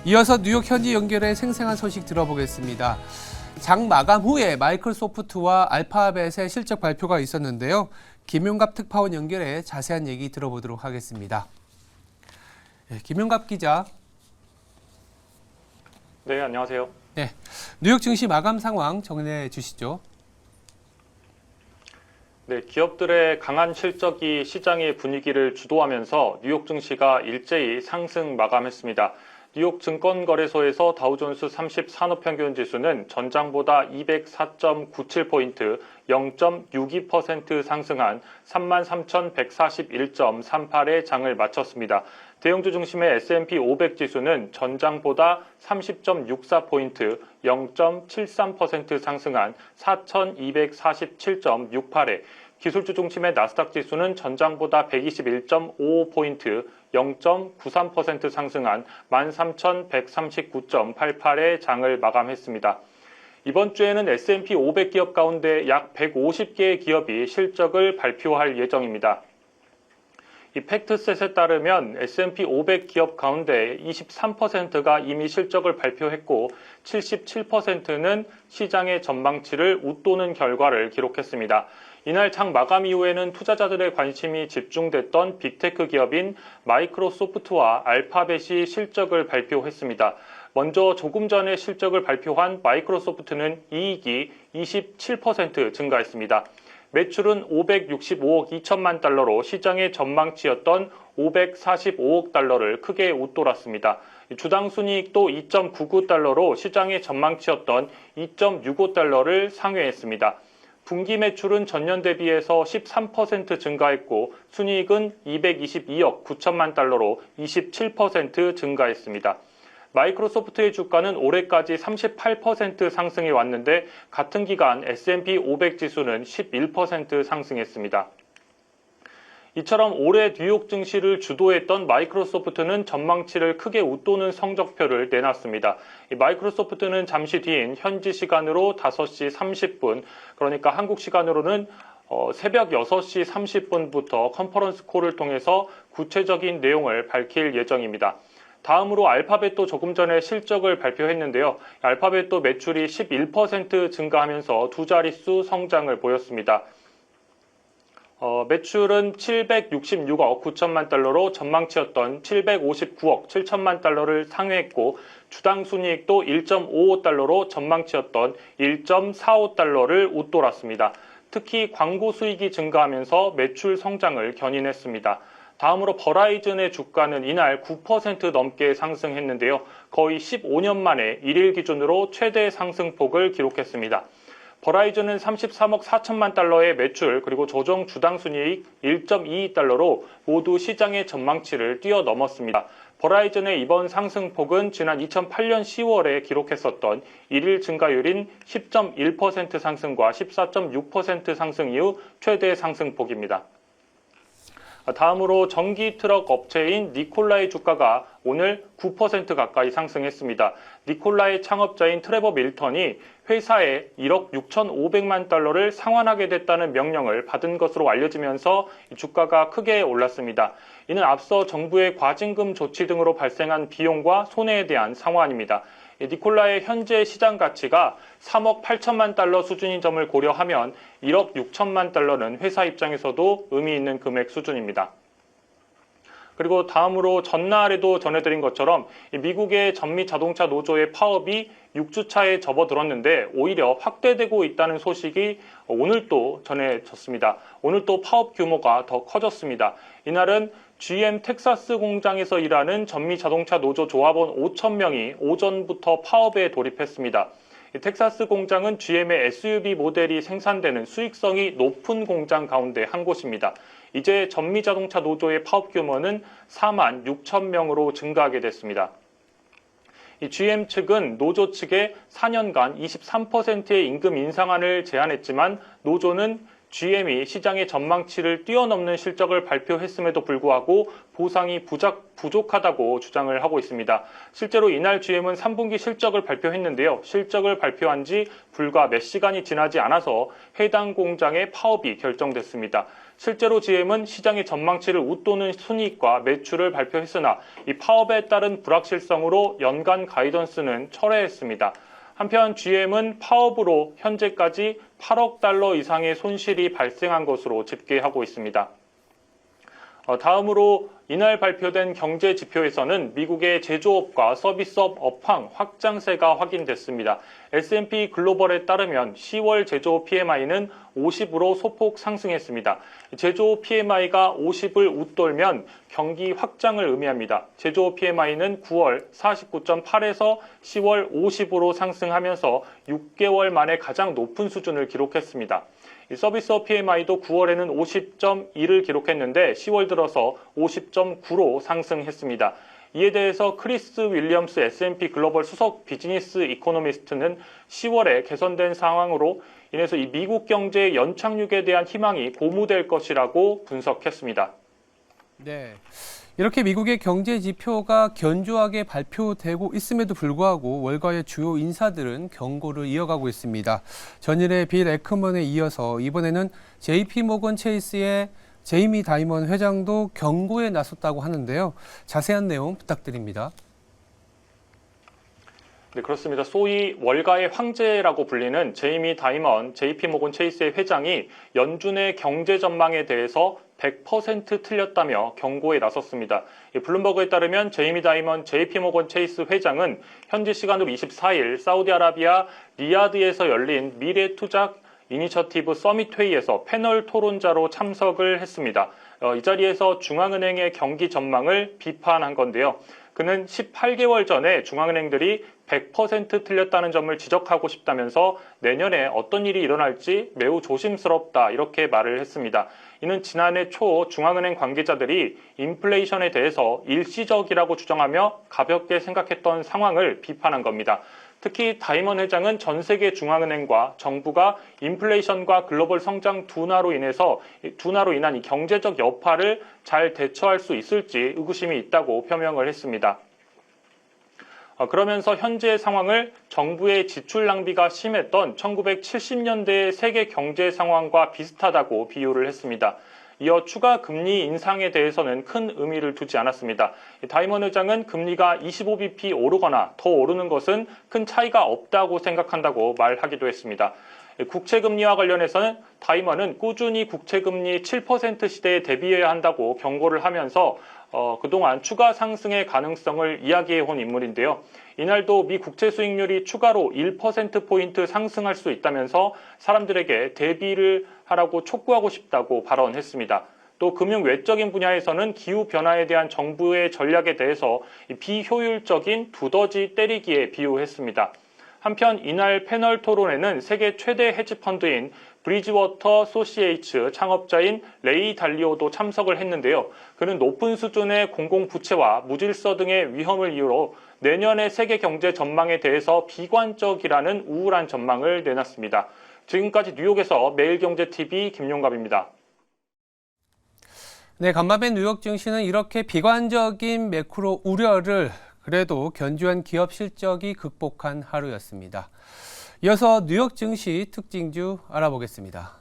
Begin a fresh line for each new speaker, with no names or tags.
이어서 뉴욕 현지 연결해 생생한 소식 들어보겠습니다. 장 마감 후에 마이크로소프트와 알파벳의 실적 발표가 있었는데요. 김용갑 특파원 연결해 자세한 얘기 들어보도록 하겠습니다. 김용갑 기자.
네, 안녕하세요.
네, 뉴욕 증시 마감 상황 정리해 주시죠.
네, 기업들의 강한 실적이 시장의 분위기를 주도하면서 뉴욕 증시가 일제히 상승 마감했습니다. 뉴욕 증권거래소에서 다우존스 30 산업평균 지수는 전장보다 204.97포인트, 0.62% 상승한 33,141.38의 장을 마쳤습니다. 대형주 중심의 S&P 500 지수는 전장보다 30.64포인트, 0.73% 상승한 4,247.68에, 기술주 중심의 나스닥 지수는 전장보다 121.55포인트, 0.93% 상승한 13,139.88의 장을 마감했습니다. 이번 주에는 S&P 500 기업 가운데 약 150개의 기업이 실적을 발표할 예정입니다. 이 팩트셋에 따르면 S&P 500 기업 가운데 23%가 이미 실적을 발표했고 77%는 시장의 전망치를 웃도는 결과를 기록했습니다. 이날 장 마감 이후에는 투자자들의 관심이 집중됐던 빅테크 기업인 마이크로소프트와 알파벳이 실적을 발표했습니다. 먼저 조금 전에 실적을 발표한 마이크로소프트는 이익이 27% 증가했습니다. 매출은 565억 2천만 달러로 시장의 전망치였던 545억 달러를 크게 웃돌았습니다. 주당 순이익도 2.99달러로 시장의 전망치였던 2.65달러를 상회했습니다. 분기 매출은 전년 대비해서 13% 증가했고 순이익은 222억 9천만 달러로 27% 증가했습니다. 마이크로소프트의 주가는 올해까지 38% 상승해 왔는데 같은 기간 S&P 500 지수는 11% 상승했습니다. 이처럼 올해 뉴욕 증시를 주도했던 마이크로소프트는 전망치를 크게 웃도는 성적표를 내놨습니다. 마이크로소프트는 잠시 뒤인 현지 시간으로 5시 30분, 그러니까 한국 시간으로는 새벽 6시 30분부터 컨퍼런스 콜을 통해서 구체적인 내용을 밝힐 예정입니다. 다음으로 알파벳도 조금 전에 실적을 발표했는데요. 알파벳도 매출이 11% 증가하면서 두 자릿수 성장을 보였습니다. 매출은 766억 9천만 달러로 전망치였던 759억 7천만 달러를 상회했고 주당 순이익도 1.55달러로 전망치였던 1.45달러를 웃돌았습니다. 특히 광고 수익이 증가하면서 매출 성장을 견인했습니다. 다음으로 버라이즌의 주가는 이날 9% 넘게 상승했는데요. 거의 15년 만에 1일 기준으로 최대 상승폭을 기록했습니다. 버라이즌은 33억 4천만 달러의 매출 그리고 조정 주당 순이익 1.22달러로 모두 시장의 전망치를 뛰어넘었습니다. 버라이즌의 이번 상승폭은 지난 2008년 10월에 기록했었던 1일 증가율인 10.1% 상승과 14.6% 상승 이후 최대 상승폭입니다. 다음으로 전기 트럭 업체인 니콜라의 주가가 오늘 9% 가까이 상승했습니다. 니콜라의 창업자인 트레버 밀턴이 회사에 1억 6,500만 달러를 상환하게 됐다는 명령을 받은 것으로 알려지면서 주가가 크게 올랐습니다. 이는 앞서 정부의 과징금 조치 등으로 발생한 비용과 손해에 대한 상환입니다. 니콜라의 현재 시장 가치가 3억 8천만 달러 수준인 점을 고려하면 1억 6천만 달러는 회사 입장에서도 의미 있는 금액 수준입니다. 그리고 다음으로 전날에도 전해드린 것처럼 미국의 전미 자동차 노조의 파업이 6주차에 접어들었는데 오히려 확대되고 있다는 소식이 오늘 또 전해졌습니다. 오늘 또 파업 규모가 더 커졌습니다. 이날은 GM 텍사스 공장에서 일하는 전미 자동차 노조 조합원 5,000명이 오전부터 파업에 돌입했습니다. 텍사스 공장은 GM의 SUV 모델이 생산되는 수익성이 높은 공장 가운데 한 곳입니다. 이제 전미 자동차 노조의 파업 규모는 4만 6천 명으로 증가하게 됐습니다. 이 GM 측은 노조 측에 4년간 23%의 임금 인상안을 제안했지만 노조는 GM이 시장의 전망치를 뛰어넘는 실적을 발표했음에도 불구하고 보상이 부족하다고 주장을 하고 있습니다. 실제로 이날 GM은 3분기 실적을 발표했는데요. 실적을 발표한 지 불과 몇 시간이 지나지 않아서 해당 공장의 파업이 결정됐습니다. 실제로 GM은 시장의 전망치를 웃도는 순이익과 매출을 발표했으나 이 파업에 따른 불확실성으로 연간 가이던스는 철회했습니다. 한편 GM은 파업으로 현재까지 8억 달러 이상의 손실이 발생한 것으로 집계하고 있습니다. 다음으로 이날 발표된 경제 지표에서는 미국의 제조업과 서비스업 업황 확장세가 확인됐습니다. S&P 글로벌에 따르면 10월 제조업 PMI는 50으로 소폭 상승했습니다. 제조업 PMI가 50을 웃돌면 경기 확장을 의미합니다. 제조업 PMI는 9월 49.8에서 10월 50으로 상승하면서 6개월 만에 가장 높은 수준을 기록했습니다. 서비스업 PMI도 9월에는 50.1을 기록했는데 10월 들어서 50.9로 상승했습니다. 이에 대해서 크리스 윌리엄스 S&P 글로벌 수석 비즈니스 이코노미스트는 10월에 개선된 상황으로 인해서 이 미국 경제의 연착륙에 대한 희망이 고무될 것이라고 분석했습니다.
네. 이렇게 미국의 경제 지표가 견조하게 발표되고 있음에도 불구하고 월가의 주요 인사들은 경고를 이어가고 있습니다. 전일의 빌 에크먼에 이어서 이번에는 JP모건 체이스의 제이미 다이먼 회장도 경고에 나섰다고 하는데요. 자세한 내용 부탁드립니다.
네, 그렇습니다. 소위 월가의 황제라고 불리는 제이미 다이먼 JP모건 체이스의 회장이 연준의 경제 전망에 대해서 100% 틀렸다며 경고에 나섰습니다. 블룸버그에 따르면 제이미 다이먼 JP모건 체이스 회장은 현지 시간으로 24일 사우디아라비아 리야드에서 열린 미래투자 이니셔티브 서밋 회의에서 패널 토론자로 참석을 했습니다. 이 자리에서 중앙은행의 경기 전망을 비판한 건데요. 그는 18개월 전에 중앙은행들이 100% 틀렸다는 점을 지적하고 싶다면서 내년에 어떤 일이 일어날지 매우 조심스럽다 이렇게 말을 했습니다. 이는 지난해 초 중앙은행 관계자들이 인플레이션에 대해서 일시적이라고 주장하며 가볍게 생각했던 상황을 비판한 겁니다. 특히 다이먼 회장은 전 세계 중앙은행과 정부가 인플레이션과 글로벌 성장 둔화로 인한 이 경제적 여파를 잘 대처할 수 있을지 의구심이 있다고 표명을 했습니다. 그러면서 현재의 상황을 정부의 지출 낭비가 심했던 1970년대의 세계 경제 상황과 비슷하다고 비유를 했습니다. 이어 추가 금리 인상에 대해서는 큰 의미를 두지 않았습니다. 다이먼 회장은 금리가 25bp 오르거나 더 오르는 것은 큰 차이가 없다고 생각한다고 말하기도 했습니다. 국채금리와 관련해서는 다이먼은 꾸준히 국채금리 7% 시대에 대비해야 한다고 경고를 하면서 그동안 추가 상승의 가능성을 이야기해온 인물인데요. 이날도 미 국채 수익률이 추가로 1%포인트 상승할 수 있다면서 사람들에게 대비를 하라고 촉구하고 싶다고 발언했습니다. 또 금융 외적인 분야에서는 기후변화에 대한 정부의 전략에 대해서 비효율적인 두더지 때리기에 비유했습니다. 한편 이날 패널 토론에는 세계 최대 헤지펀드인 브리지워터 소시에이츠 창업자인 레이 달리오도 참석을 했는데요. 그는 높은 수준의 공공부채와 무질서 등의 위험을 이유로 내년의 세계 경제 전망에 대해서 비관적이라는 우울한 전망을 내놨습니다. 지금까지 뉴욕에서 매일경제TV 김용갑입니다.
네, 간밤에 뉴욕 증시는 이렇게 비관적인 매크로 우려를 그래도 견조한 기업 실적이 극복한 하루였습니다. 이어서 뉴욕 증시 특징주 알아보겠습니다.